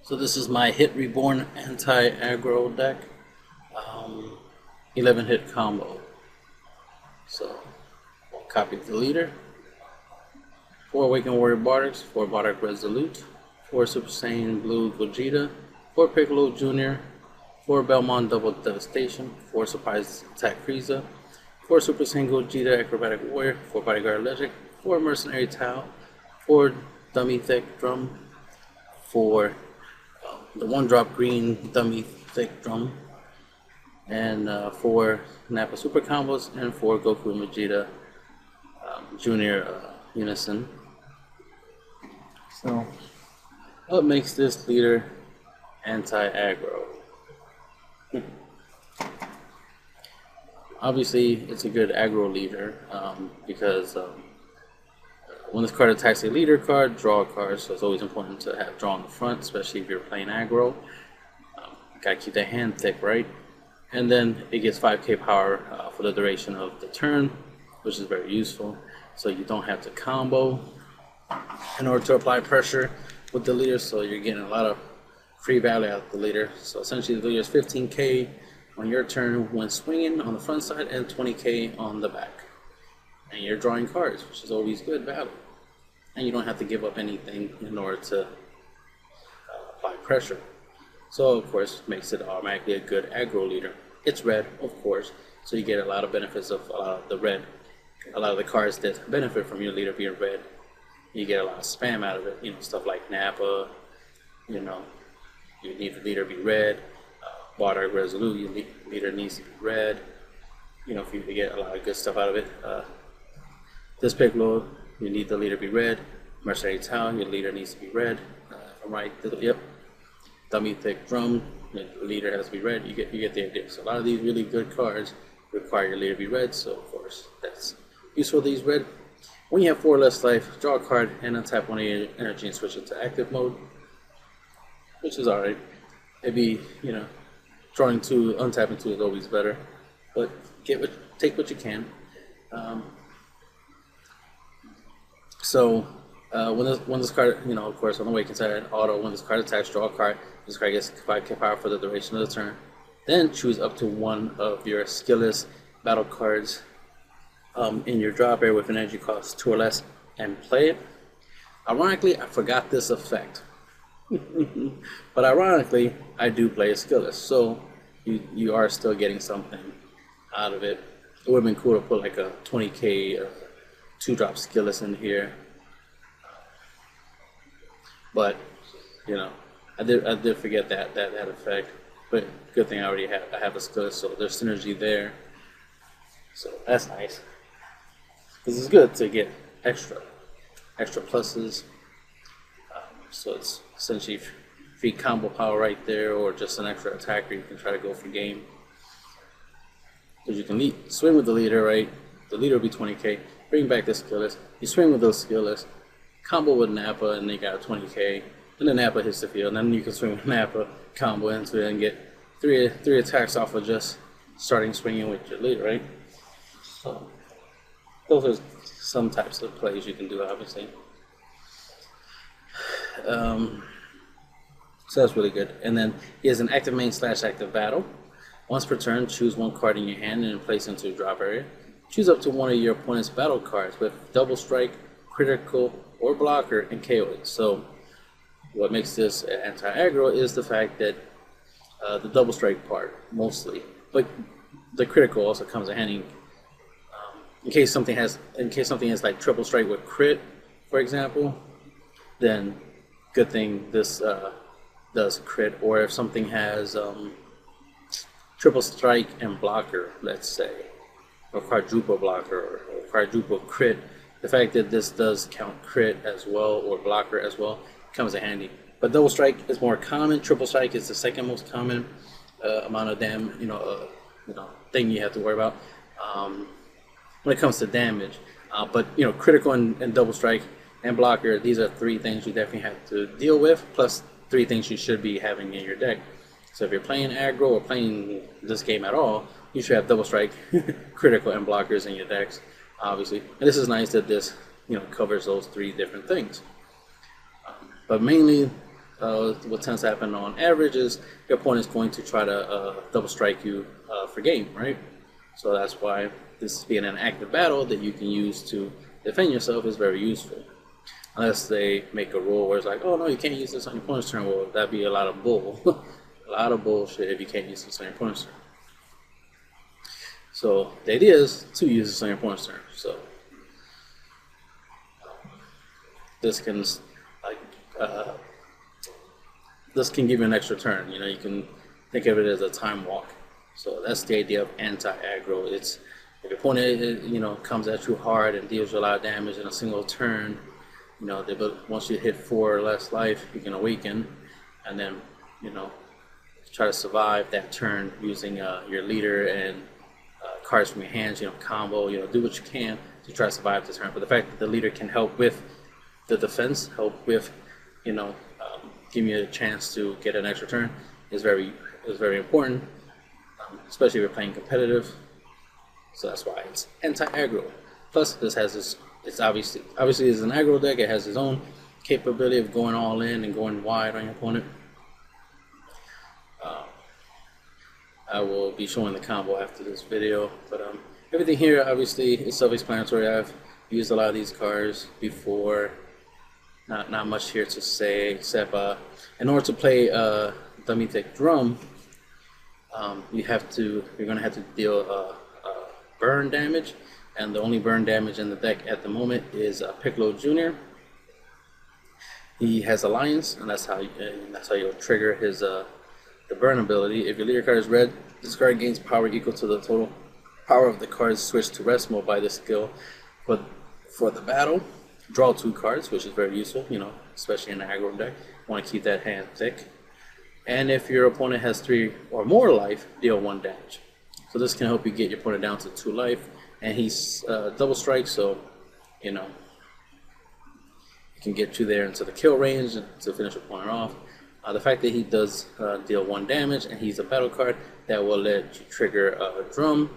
So this is my hit Reborn Anti-Aggro deck, 11 hit combo. So copy the leader, 4 Awakened Warrior Bardics, 4 Bardic Resolute, 4 Super Saiyan Blue Gogeta, 4 Piccolo Jr., 4 Belmont Double Devastation, 4 Surprise Attack Frieza, 4 Super Saiyan Gogeta Acrobatic Warrior, 4 Bodyguard Legend, 4 Mercenary Tau, 4 Dummy Thick Drum, 4 the 1-drop green Dummy Thick Drum, and 4 Nappa Super Combos, and 4 Goku and Vegeta Junior Unison. So, what makes this leader anti-aggro? Obviously, it's a good aggro leader because when this card attacks a leader card, draw a card. So it's always important to have draw on the front, especially if you're playing aggro. Gotta keep that hand thick, right? And then it gets 5k power for the duration of the turn, which is very useful. So you don't have to combo in order to apply pressure with the leader. So you're getting a lot of free value out of the leader. So essentially the leader is 15k on your turn when swinging on the front side and 20k on the back. And you're drawing cards, which is always good value. And you don't have to give up anything in order to apply pressure. So of course makes it automatically a good aggro leader. It's red, of course, so you get a lot of benefits of the red. A lot of the cards that benefit from your leader being red, you get a lot of spam out of it. You know, stuff like Nappa. You know, you need the leader to be red. Bardic Resolute, your leader needs to be red. You know, for you to get a lot of good stuff out of it. This Piccolo, you need the leader to be red. Mercenary Tau, your leader needs to be red. If I'm right, yep. Dummy Thick Drum, the leader has to be red. You get the idea. So a lot of these really good cards require your leader to be red. So of course that's useful to use red. When you have 4 less life, draw a card and untap one of your energy and switch it to active mode, which is alright. Maybe, you know, drawing 2, untapping 2 is always better, but take what you can. When this card, you know, of course, on the Awakened side, auto, when this card attacks, draw a card. This card gets 5k power for the duration of the turn. Then choose up to one of your skillless battle cards in your drop area with an energy cost 2 or less and play it. Ironically, I forgot this effect. But ironically, I do play a skillless, so you are still getting something out of it. It would have been cool to put like a 20k 2-drop skillless in here, but you know, I did forget that effect. But good thing I have a skillless, so there's synergy there. So that's nice. This is good to get extra pluses. So it's essentially free combo power right there, or just an extra attacker you can try to go for game. Because you can swing with the leader, right? The leader will be 20k. Bring back the skillless. You swing with those skillless. Combo with Nappa, and they got 20k. And then Nappa hits the field. And then you can swing with Nappa, combo into it, and get three attacks off of just starting swinging with your leader, right? So those are some types of plays you can do, obviously. So that's really good. And then he has an active main / active battle. Once per turn, choose one card in your hand and place it into a drop area. Choose up to one of your opponent's battle cards with double strike, critical, or blocker, and KO it. So what makes this anti-aggro is the fact that the double strike part mostly, but the critical also comes in handy in case something has like triple strike with crit, for example. Then good thing this does crit. Or if something has triple strike and blocker, let's say, or quadruple blocker, or quadruple crit, the fact that this does count crit as well, or blocker as well, comes in handy. But double strike is more common. Triple strike is the second most common amount of thing you have to worry about when it comes to damage. But critical and double strike and blocker, these are 3 things you definitely have to deal with, plus 3 things you should be having in your deck. So if you're playing aggro or playing this game at all, you should have double strike, critical, and blockers in your decks, obviously. And this is nice that this covers those 3 different things. But mainly what tends to happen on average is your opponent is going to try to double strike you for game, right? So that's why this being an active battle that you can use to defend yourself is very useful. Unless they make a rule where it's like, oh no, you can't use this on your opponent's turn. Well, that'd be a lot of bull, a lot of bullshit if you can't use this on your opponent's turn. So the idea is to use this on your opponent's turn. So this can this can give you an extra turn. You know, you can think of it as a time walk. So that's the idea of anti-aggro. It's if your opponent, you know, comes at you hard and deals you a lot of damage in a single turn, you know, once you hit 4 or less life, you can awaken, and then, you know, try to survive that turn using your leader and cards from your hands. You know, combo. You know, do what you can to try to survive the turn. But the fact that the leader can help with the defense, help with, you know, give you a chance to get an extra turn is very important, especially if you're playing competitive. So that's why it's anti-aggro. Plus, this has this. It's obviously it's an aggro deck. It has its own capability of going all in and going wide on your opponent. I will be showing the combo after this video, but everything here obviously is self-explanatory. I've used a lot of these cards before. Not much here to say, except in order to play Dummy Thick Drum, you're gonna have to deal burn damage, and the only burn damage in the deck at the moment is Piccolo Jr. He has Alliance, and that's how you'll trigger his the burn ability. If your leader card is red, this card gains power equal to the total power of the cards switched to rest mode by this skill. But for the battle, draw 2 cards, which is very useful, you know, especially in an aggro deck. You want to keep that hand thick. And if your opponent has 3 or more life, deal 1 damage. So this can help you get your opponent down to 2 life. And he's double strike, so, you know, it can get you there into the kill range to finish your opponent off. The fact that he does deal 1 damage and he's a battle card, that will let you trigger a drum.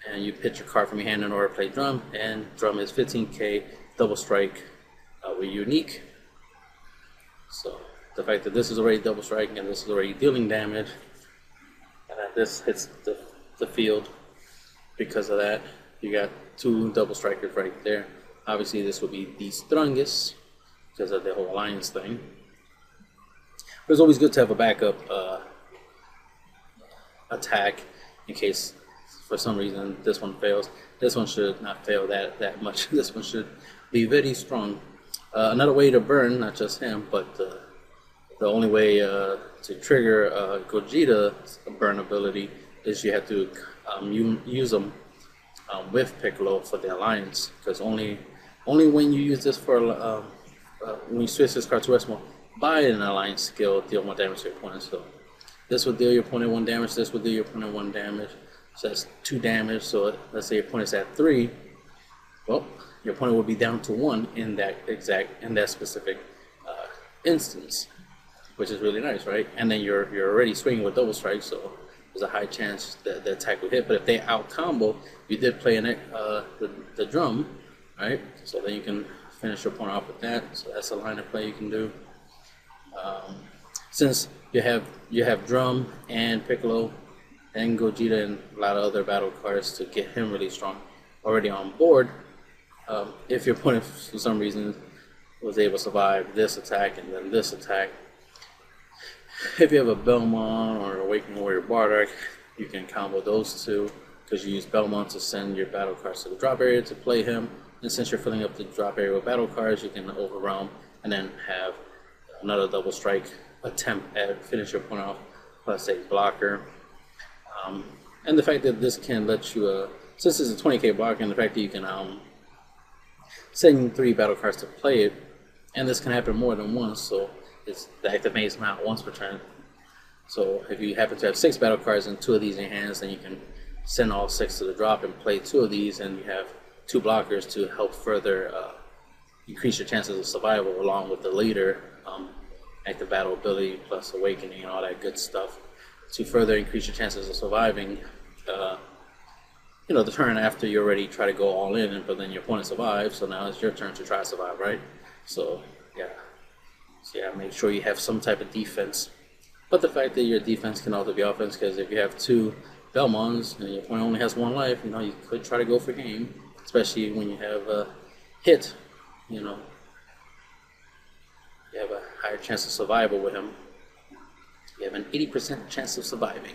And you pitch your card from your hand in order to play drum. And drum is 15k double strike with unique. So the fact that this is already double striking and this is already dealing damage, and that this hits the field because of that, you got 2 double strikers right there. Obviously this will be the strongest because of the whole alliance thing. But it's always good to have a backup attack in case for some reason this one fails. This one should not fail that much. This one should be very strong. Another way to burn, not just him, but the only way to trigger Gogeta's burn ability is you have to use them with Piccolo for the alliance. Because only when you use this for when you switch this card to rest mode by an alliance skill, deal 1 damage to your opponent. So this will deal your opponent 1 damage. This will deal your opponent 1 damage. So that's 2 damage. So let's say your opponent's at 3. Well, your opponent will be down to 1 in that specific instance, which is really nice, right? And then you're already swinging with double strike, so there's a high chance that the attack will hit. But if they out combo, you did play the drum, right? So then you can finish your opponent off with that. So that's a line of play you can do. Since you have drum and Piccolo and Gogeta and a lot of other battle cards to get him really strong already on board. If your opponent for some reason was able to survive this attack and then this attack, if you have a Belmont or Awakening Warrior Bardock, you can combo those 2 because you use Belmont to send your battle cards to the drop area to play him, and since you're filling up the drop area with battle cards, you can overwhelm and then have another double strike attempt at finish your opponent off plus a blocker. And the fact that this can let you, since it's a 20k blocker, and the fact that you can send 3 battle cards to play it, and this can happen more than once, so the activation not once per turn. So if you happen to have 6 battle cards and 2 of these in your hands, then you can send all 6 to the drop and play 2 of these, and you have 2 blockers to help further increase your chances of survival, along with the leader active battle ability plus awakening and all that good stuff to further increase your chances of surviving you know, the turn after you already try to go all in, but then your opponent survives, so now it's your turn to try to survive, right? So yeah, So yeah, make sure you have some type of defense. But the fact that your defense can also be offense, because if you have two Belmonts and your opponent only has one life, you could try to go for game, especially when you have a hit. You have a higher chance of survival with him. You have an 80% chance of surviving.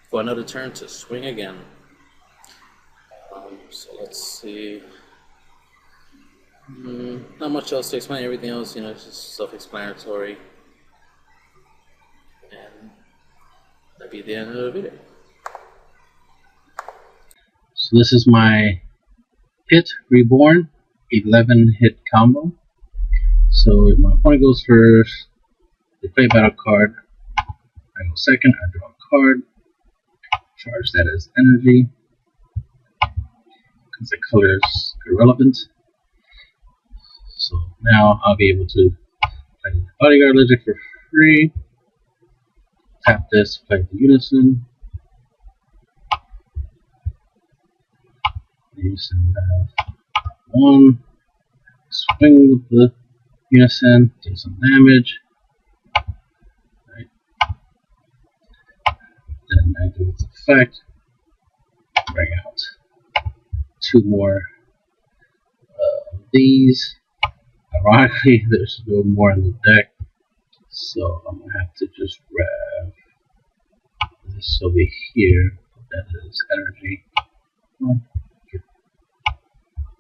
For another turn to swing again. So let's see. Not much else to explain. Everything else, it's just self-explanatory. And that'll be the end of the video. So this is my hit Reborn 11 hit combo. So if my opponent goes first, they play a battle card. I go second, I draw a card. Charge that as energy. Because the color is irrelevant. So now I'll be able to play Bodyguard Legend for free. Tap this, play the Unison. Unison have one. Swing with the Unison, do some damage. Right. Then I do its effect. Bring out two more of these. Ironically, there's no more in the deck, so I'm gonna have to just grab this over here. That is energy.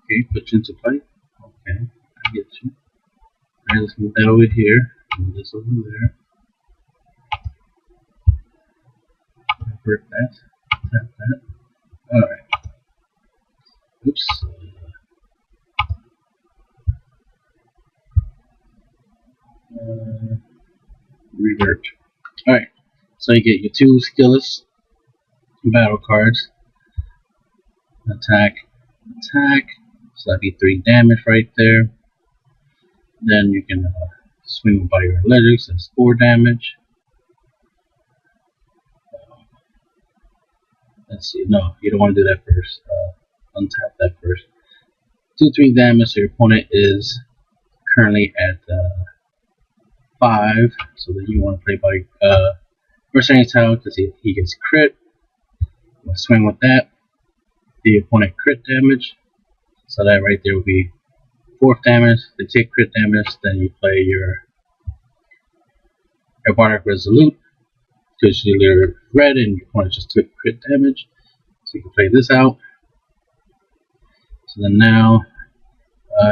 Okay, put you into play. Okay, I get you. Alright, let's move that over here. Move this over there. Convert that. Tap that. Alright. Oops. Revert. Alright. So you get your two skillless battle cards. Attack. Attack. So that'd be 3 damage right there. Then you can swing with Bodyguard Legends, that's 4 damage. Let's see, no, you don't want to do that first. Untap that first. 2-3 damage, so your opponent is currently at 5. So then you want to play by Mercenary Tower because he gets crit. Swing with that. The opponent crit damage. So that right there will be 4th damage. They take crit damage, then you play your Bardic Resolute because you're red and your opponent just took crit damage. So you can play this out. So then now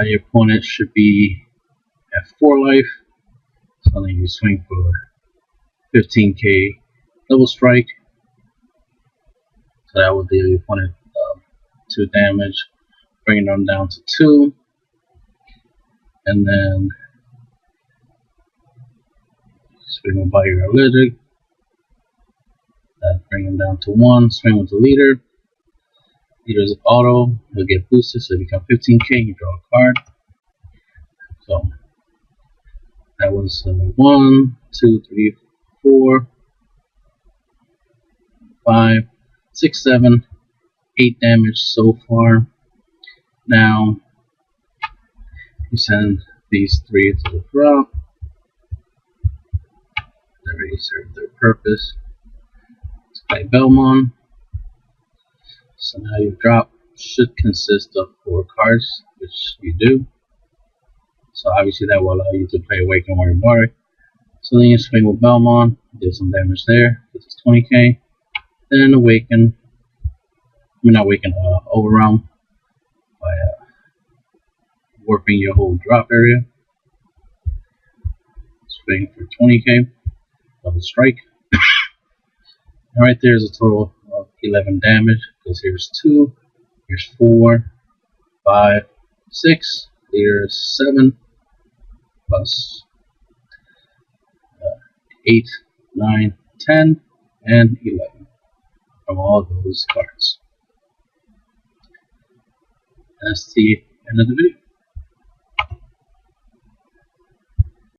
your opponent should be at 4 life. So then you swing for 15k double strike. So that will deal your opponent 2 damage, bringing them down to 2. And then swing with Bodyguard Legend. That bring him down to 1. Swing with the leader. Leader's auto. He'll get boosted, so he becomes 15k. You draw a card. So that was 1, 2, 3, 4, 5, 6, 7, 8 damage so far. Now you send these 3 to the drop. They already served their purpose. Let's play Belmont. So now your drop should consist of 4 cards, which you do. So obviously that will allow you to play Awaken Warrior Bardic. So then you swing with Belmont, do some damage there, this is 20k. Then Awaken, not Awaken, Overwhelm by warping your whole drop area. Swing for 20k, double strike. And right there is a total of 11 damage, because here's 2, here's 4, 5, 6, here's 7, plus 8, 9, 10, and 11 from all those cards. That's the end of the video.